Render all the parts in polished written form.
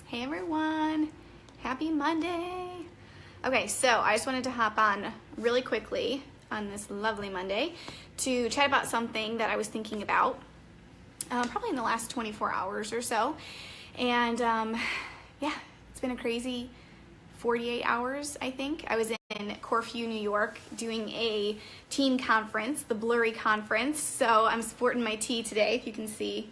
Hey everyone, happy Monday. Okay, so I just wanted to hop on really quickly on this lovely Monday to chat about something that I was thinking about probably in the last 24 hours or so. And it's been a crazy 48 hours, I think. I was in Corfu, New York doing a teen conference, the Blurry Conference. So I'm sporting my tee today, if you can see.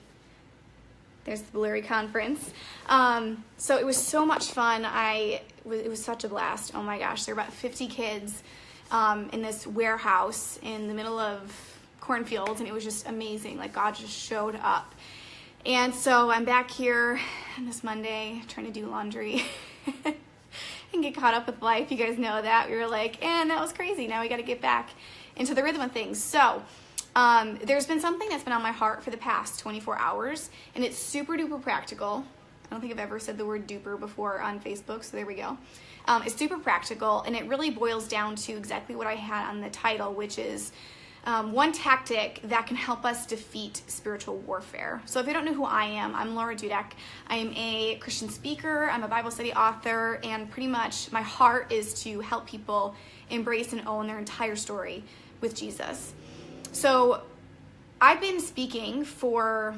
There's the Blurry Conference. So it was so much fun. It was such a blast. Oh my gosh, there were about 50 kids in this warehouse in the middle of cornfields, and it was just amazing. Like, God just showed up. And so I'm back here on this Monday trying to do laundry and get caught up with life. You guys know that. We were like, and that was crazy. Now we got to get back into the rhythm of things. So there's been something that's been on my heart for the past 24 hours, and it's super duper practical. I don't think I've ever said the word duper before on Facebook, so there we go. It's super practical, and it really boils down to exactly what I had on the title, which is one tactic that can help us defeat spiritual warfare. So if you don't know who I am, I'm Laura Dudek. I am a Christian speaker, I'm a Bible study author, and pretty much my heart is to help people embrace and own their entire story with Jesus. So I've been speaking for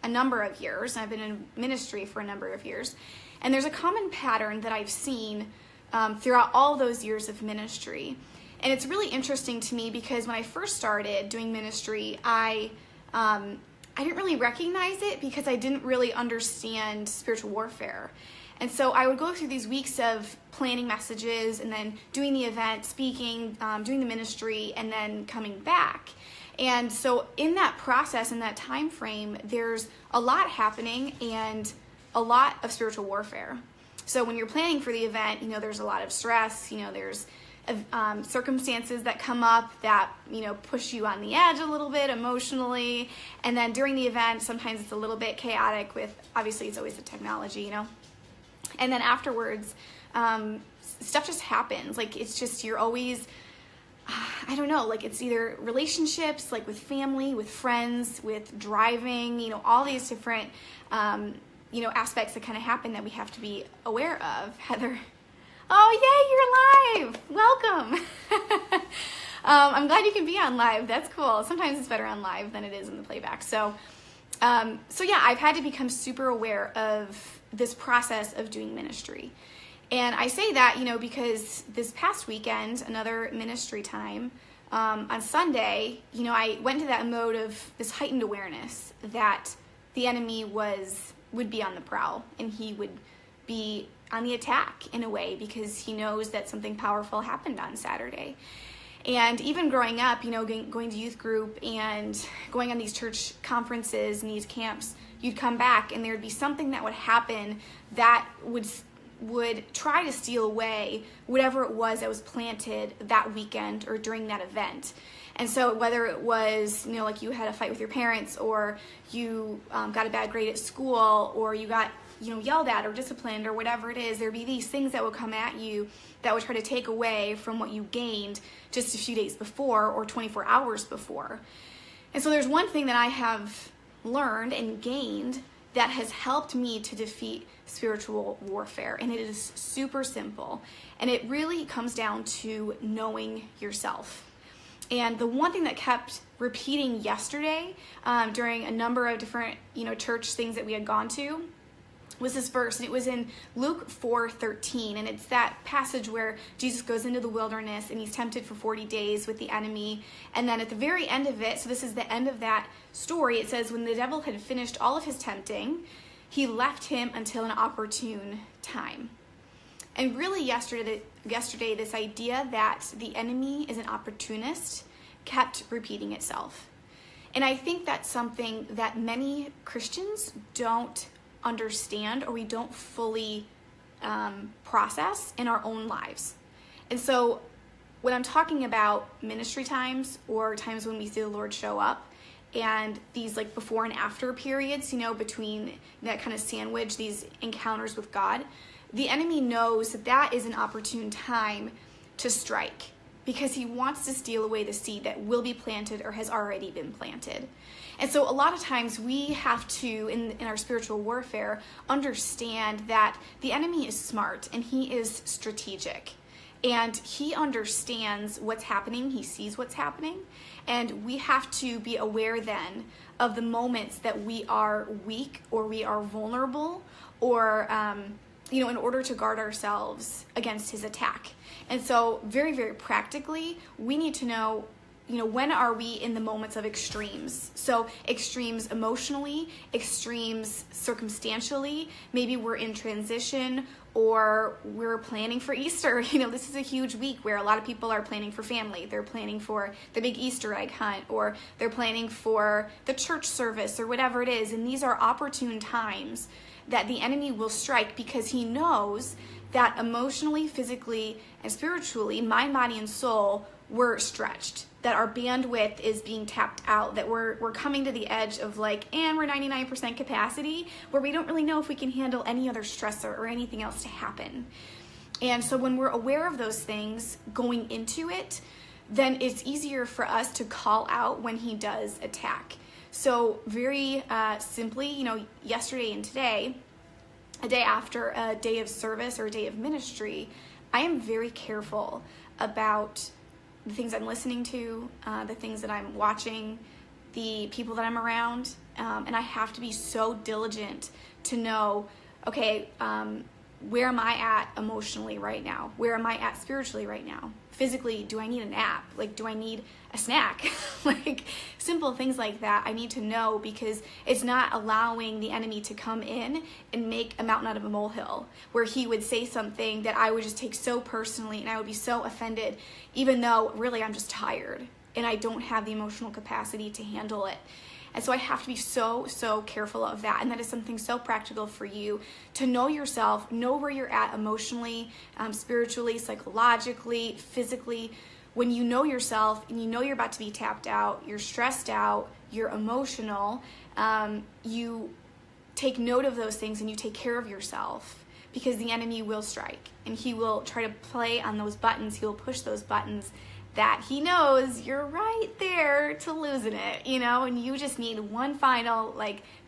a number of years. I've been in ministry for a number of years. And there's a common pattern that I've seen throughout all those years of ministry. And it's really interesting to me because when I first started doing ministry, I didn't really recognize it because I didn't really understand spiritual warfare. And so I would go through these weeks of planning messages and then doing the event, speaking, doing the ministry, and then coming back. And so in that process, in that time frame, there's a lot happening and a lot of spiritual warfare. So when you're planning for the event, there's a lot of stress, there's circumstances that come up that, push you on the edge a little bit emotionally. And then during the event, sometimes it's a little bit chaotic with, obviously it's always the technology, And then afterwards, stuff just happens. Like, it's just, you're always, I don't know, like it's either relationships, like with family, with friends, with driving, all these different, aspects that kind of happen that we have to be aware of. Heather, oh, yay, you're live. Welcome. I'm glad you can be on live. That's cool. Sometimes it's better on live than it is in the playback. So I've had to become super aware of this process of doing ministry. And I say that, because this past weekend, another ministry time, on Sunday, I went into that mode of this heightened awareness that the enemy would be on the prowl, and he would be on the attack in a way because he knows that something powerful happened on Saturday. And even growing up, going to youth group and going on these church conferences and these camps, you'd come back and there'd be something that would happen that would try to steal away whatever it was that was planted that weekend or during that event. And so whether it was, like you had a fight with your parents, or you got a bad grade at school, or you got yelled at or disciplined or whatever it is, there'd be these things that would come at you that would try to take away from what you gained just a few days before or 24 hours before. And so there's one thing that I have learned and gained that has helped me to defeat spiritual warfare, and it is super simple. And it really comes down to knowing yourself. And the one thing that kept repeating yesterday during a number of different church things that we had gone to was this verse, and it was in Luke 4:13, and it's that passage where Jesus goes into the wilderness and he's tempted for 40 days with the enemy. And then at the very end of it, so this is the end of that story, it says, when the devil had finished all of his tempting, he left him until an opportune time. And really yesterday, this idea that the enemy is an opportunist kept repeating itself. And I think that's something that many Christians don't understand, or we don't fully process in our own lives. And so when I'm talking about ministry times or times when we see the Lord show up, and these like before and after periods, between that kind of sandwich, these encounters with God, the enemy knows that that is an opportune time to strike. because he wants to steal away the seed that will be planted or has already been planted. And so a lot of times we have to, in our spiritual warfare, understand that the enemy is smart and he is strategic. And he understands what's happening. He sees what's happening. And we have to be aware then of the moments that we are weak or we are vulnerable or, in order to guard ourselves against his attack. And so very, very practically, we need to know, when are we in the moments of extremes? So extremes emotionally, extremes circumstantially, maybe we're in transition or we're planning for Easter. This is a huge week where a lot of people are planning for family. They're planning for the big Easter egg hunt, or they're planning for the church service or whatever it is. And these are opportune times that the enemy will strike because he knows that emotionally, physically, and spiritually, mind, body, and soul, we're stretched, that our bandwidth is being tapped out, that we're coming to the edge of and we're 99% capacity, where we don't really know if we can handle any other stressor or anything else to happen. And so when we're aware of those things going into it, then it's easier for us to call out when he does attack. So very simply, yesterday and today, a day after a day of service or a day of ministry, I am very careful about the things I'm listening to, the things that I'm watching, the people that I'm around, and I have to be so diligent to know, okay, where am I at emotionally right now? Where am I at spiritually right now? Physically, do I need a nap? Do I need a snack? Simple things like that I need to know, because it's not allowing the enemy to come in and make a mountain out of a molehill, where he would say something that I would just take so personally and I would be so offended, even though really I'm just tired and I don't have the emotional capacity to handle it. And so I have to be so, so careful of that. And that is something so practical for you to know yourself, know where you're at emotionally, spiritually, psychologically, physically. When you know yourself and you know you're about to be tapped out, you're stressed out, you're emotional, you take note of those things and you take care of yourself, because the enemy will strike and he will try to play on those buttons. He will push those buttons that he knows you're right there to losing it, and you just need one final,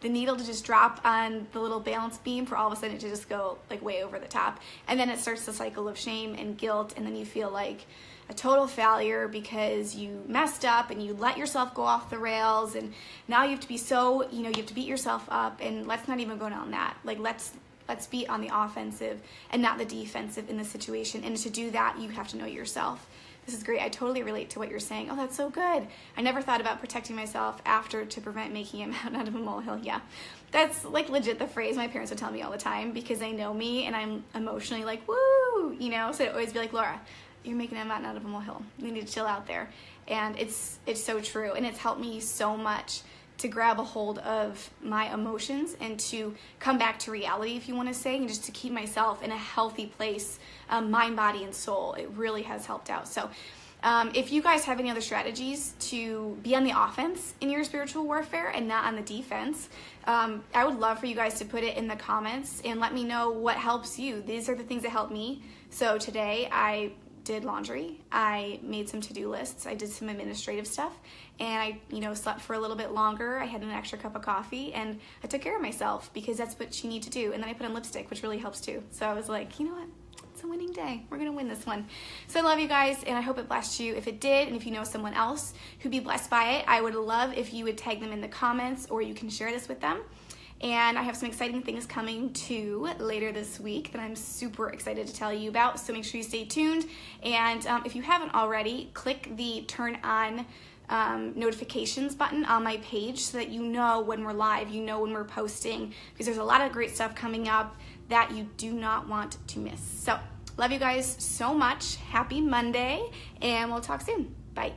the needle to just drop on the little balance beam for all of a sudden it to just go way over the top. And then it starts the cycle of shame and guilt, and then you feel like a total failure because you messed up and you let yourself go off the rails, and now you have to be so, you have to beat yourself up. And let's not even go down that. Let's be on the offensive and not the defensive in the situation. And to do that, you have to know yourself. This is great. I totally relate to what you're saying. Oh, that's so good. I never thought about protecting myself after to prevent making a mountain out of a molehill. Yeah, that's legit the phrase my parents would tell me all the time, because they know me and I'm emotionally woo, so they'd always be Laura, you're making a mountain out of a molehill. You need to chill out there. And it's so true. And it's helped me so much to grab a hold of my emotions and to come back to reality, if you want to say, and just to keep myself in a healthy place, mind, body, and soul. It really has helped out. So if you guys have any other strategies to be on the offense in your spiritual warfare and not on the defense, I would love for you guys to put it in the comments and let me know what helps you. These are the things that help me. So today I did laundry, I made some to-do lists, I did some administrative stuff, and I slept for a little bit longer. I had an extra cup of coffee, and I took care of myself, because that's what you need to do. And then I put on lipstick, which really helps too. So I was like, you know what, it's a winning day. We're gonna win this one. So I love you guys, and I hope it blessed you. If it did, and if you know someone else who'd be blessed by it, I would love if you would tag them in the comments, or you can share this with them. And I have some exciting things coming too later this week that I'm super excited to tell you about. So make sure you stay tuned. And if you haven't already, click the turn on notifications button on my page so that you know when we're live, you know when we're posting, because there's a lot of great stuff coming up that you do not want to miss. So love you guys so much. Happy Monday, and we'll talk soon. Bye.